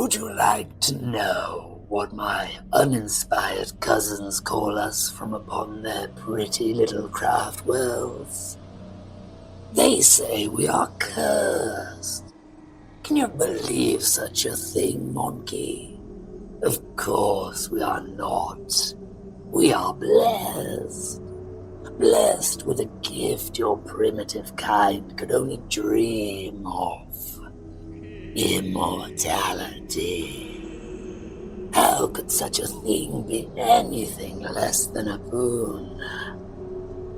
Would you like to know what my uninspired cousins call us from upon their pretty little craft worlds? They say we are cursed. Can you believe such a thing, Monkey? Of course we are not. We are blessed. Blessed with a gift your primitive kind could only dream of. Immortality. How could such a thing be anything less than a boon?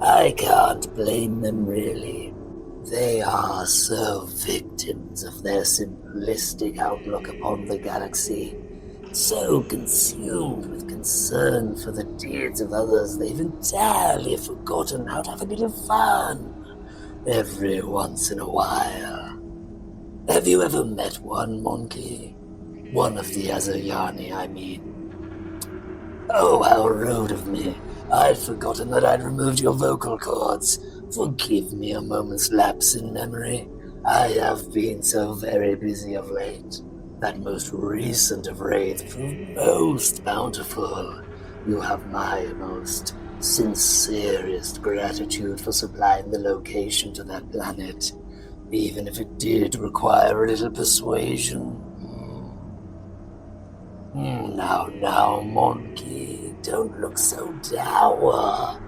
I can't blame them, really. They are so victims of their simplistic outlook upon the galaxy, so consumed with concern for the deeds of others, they've entirely forgotten how to have a bit of fun every once in a while. Have you ever met one, Monkey? One of the Azayani, I mean. Oh, how rude of me. I'd forgotten that I'd removed your vocal cords. Forgive me a moment's lapse in memory. I have been so very busy of late. That most recent of raids proved most bountiful. You have my most sincerest gratitude for supplying the location to that planet, even if it did require a little persuasion. Now, Monkey, don't look so dour.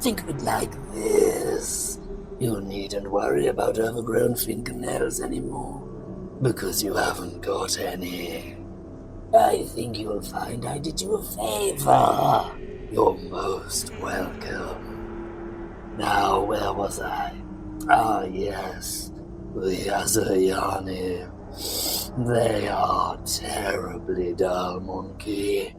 Think of it like this. You needn't worry about overgrown fingernails anymore, because you haven't got any. I think you'll find I did you a favor. You're most welcome. Now, where was I? Ah, yes, the Azayani. They are terribly dull, Monkey.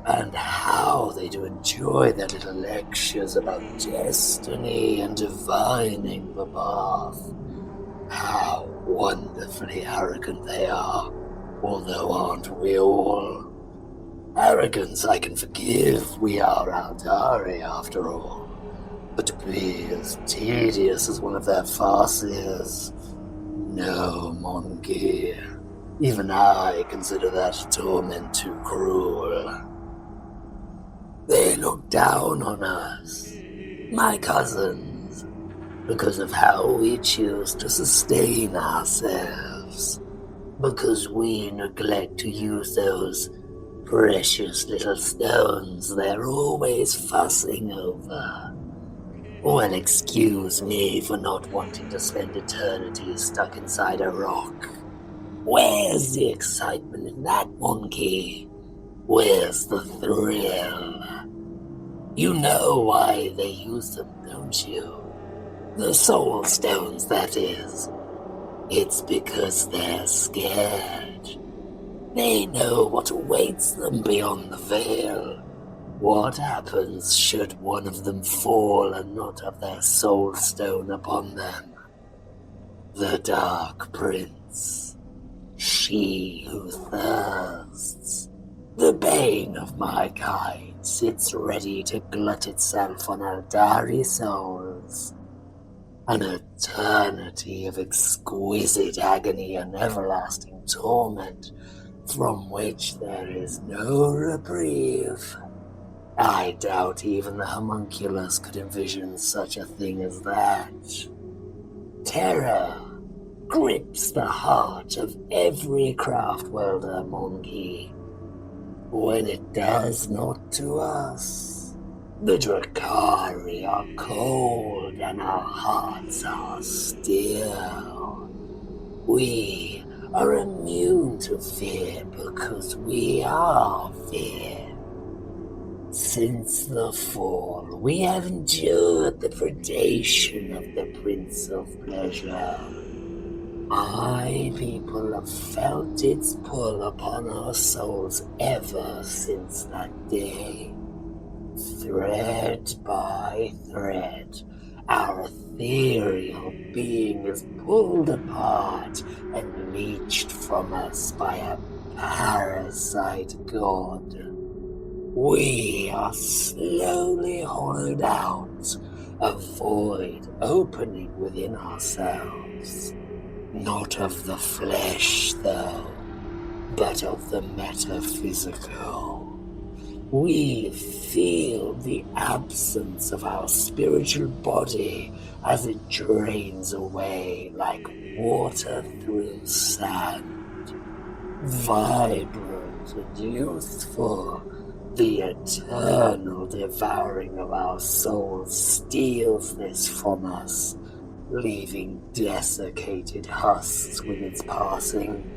And how they do enjoy their little lectures about destiny and divining the path. How wonderfully arrogant they are, although aren't we all? Arrogance I can forgive, we are Aldari after all. But to be as tedious as one of their farces, no, Monkey. Even I consider that torment too cruel. They look down on us, my cousins, because of how we choose to sustain ourselves, because we neglect to use those precious little stones they're always fussing over. Well, excuse me for not wanting to spend eternity stuck inside a rock. Where's the excitement in that, Monkey? Where's the thrill? You know why they use them, don't you? The soul stones, that is. It's because they're scared. They know what awaits them beyond the veil. What happens should one of them fall and not have their soul stone upon them? The Dark Prince. She who thirsts. The bane of my kind sits ready to glut itself on Aldari souls. An eternity of exquisite agony and everlasting torment from which there is no reprieve. I doubt even the homunculus could envision such a thing as that. Terror grips the heart of every craft welder, Monkey, when it does not to us. The Drukhari are cold and our hearts are still. We are immune to fear because we are fear. Since the fall, we have endured the predation of the Prince of Pleasure. My people have felt its pull upon our souls ever since that day. Thread by thread, our ethereal being is pulled apart and leached from us by a parasite god. We are slowly hollowed out, a void opening within ourselves. Not of the flesh, though, but of the metaphysical. We feel the absence of our spiritual body as it drains away like water through sand. Vibrant and youthful, the eternal devouring of our souls steals this from us, leaving desiccated husks with its passing.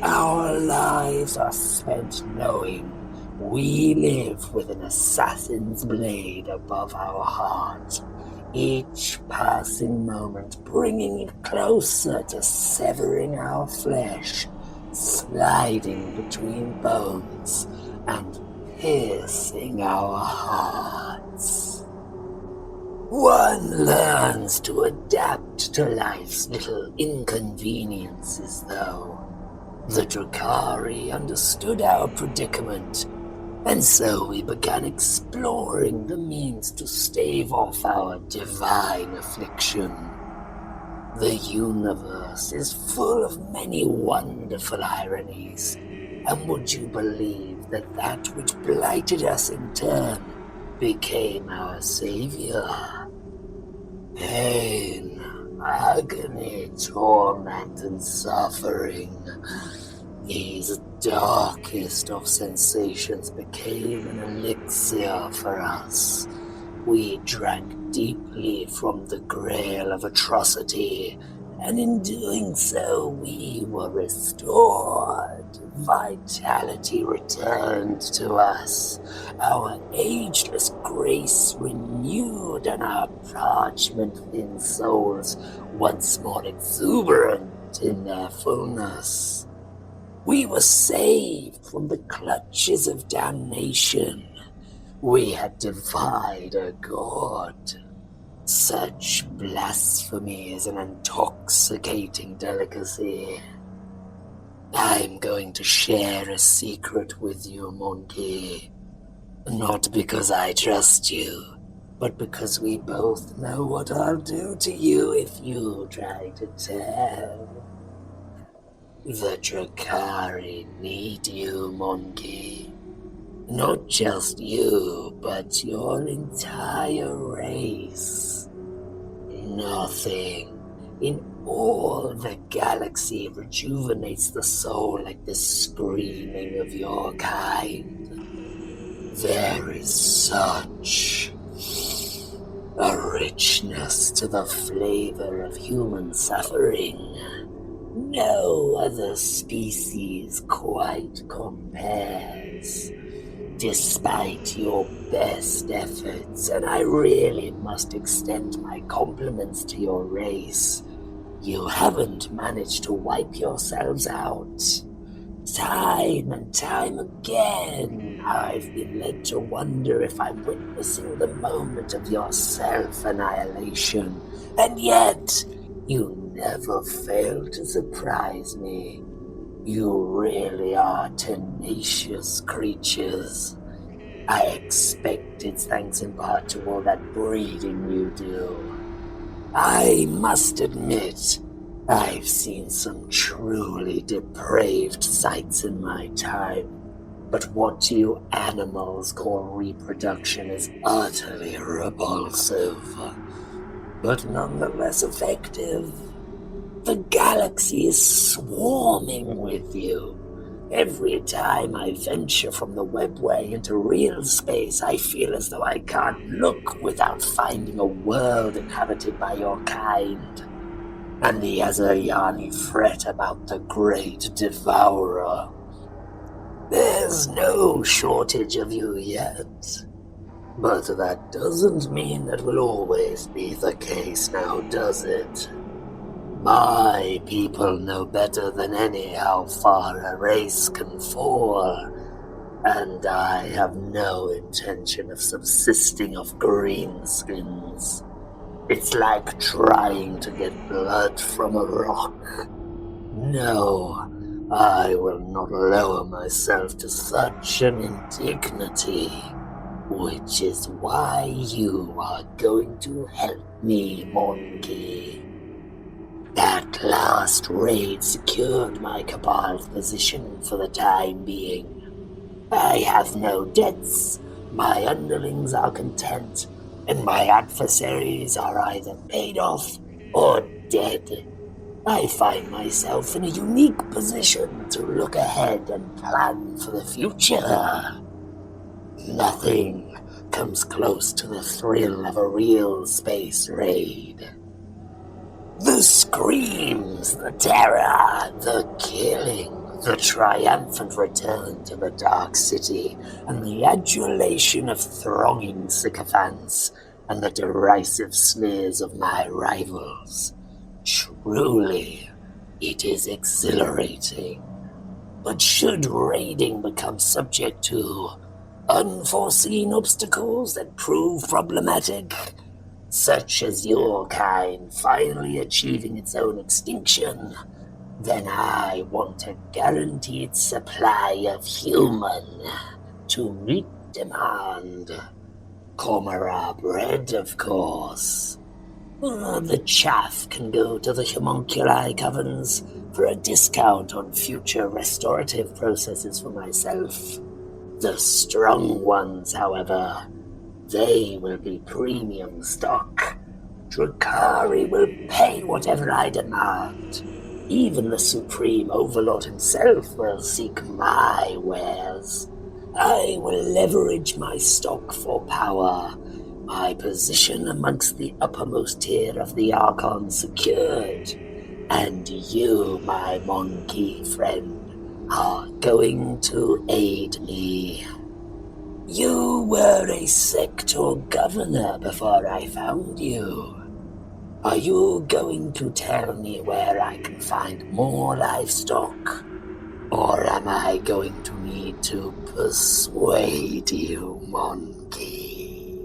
Our lives are spent knowing we live with an assassin's blade above our heart, each passing moment bringing it closer to severing our flesh, sliding between bones, and piercing our hearts. One learns to adapt to life's little inconveniences, though. The Drukhari understood our predicament, and so we began exploring the means to stave off our divine affliction. The universe is full of many wonderful ironies, and would you believe that that which blighted us in turn became our savior? Pain, agony, torment, and suffering. These darkest of sensations became an elixir for us. We drank deeply from the grail of atrocity, and in doing so we were restored. Vitality returned to us, our ageless grace renewed, and our parchment-thin souls once more exuberant in their fullness. We were saved from the clutches of damnation. We had defied a god. Such blasphemy is an intoxicating delicacy. I'm going to share a secret with you, monkey. Not because I trust you, but because we both know what I'll do to you if you try to tell. The Drukhari need you, monkey. Not just you, but your entire race. Nothing in all the galaxy rejuvenates the soul like the screaming of your kind. There is such a richness to the flavor of human suffering. No other species quite compares. Despite your best efforts, and I really must extend my compliments to your race, you haven't managed to wipe yourselves out. Time and time again, I've been led to wonder if I'm witnessing the moment of your self-annihilation, and yet you never fail to surprise me. You really are tenacious creatures. I expect it's thanks in part to all that breeding you do. I must admit, I've seen some truly depraved sights in my time, but what you animals call reproduction is utterly repulsive, but nonetheless effective. The galaxy is swarming with you. Every time I venture from the webway into real space, I feel as though I can't look without finding a world inhabited by your kind. And the Azayani fret about the great devourer. There's no shortage of you yet. But that doesn't mean that will always be the case now, does it? My people know better than any how far a race can fall, and I have no intention of subsisting off greenskins. It's like trying to get blood from a rock. No, I will not lower myself to such an indignity, which is why you are going to help me, monkey. At last raid secured my cabal's position for the time being. I have no debts, my underlings are content, and my adversaries are either paid off or dead. I find myself in a unique position to look ahead and plan for the future. Nothing comes close to the thrill of a real space raid. The screams, the terror, the killing, the triumphant return to the Dark City, and the adulation of thronging sycophants, and the derisive sneers of my rivals. Truly, it is exhilarating. But should raiding become subject to unforeseen obstacles that prove problematic, such as your kind finally achieving its own extinction, then I want a guaranteed supply of human to meet demand. Commorragh bread, of course. The chaff can go to the homunculi covens for a discount on future restorative processes for myself. The strong ones, however, they will be premium stock. Drukhari will pay whatever I demand. Even the Supreme Overlord himself will seek my wares. I will leverage my stock for power, my position amongst the uppermost tier of the Archon secured, and you, my monkey friend, are going to aid me. You were a sector governor before I found you. Are you going to tell me where I can find more livestock? Or am I going to need to persuade you, monkey?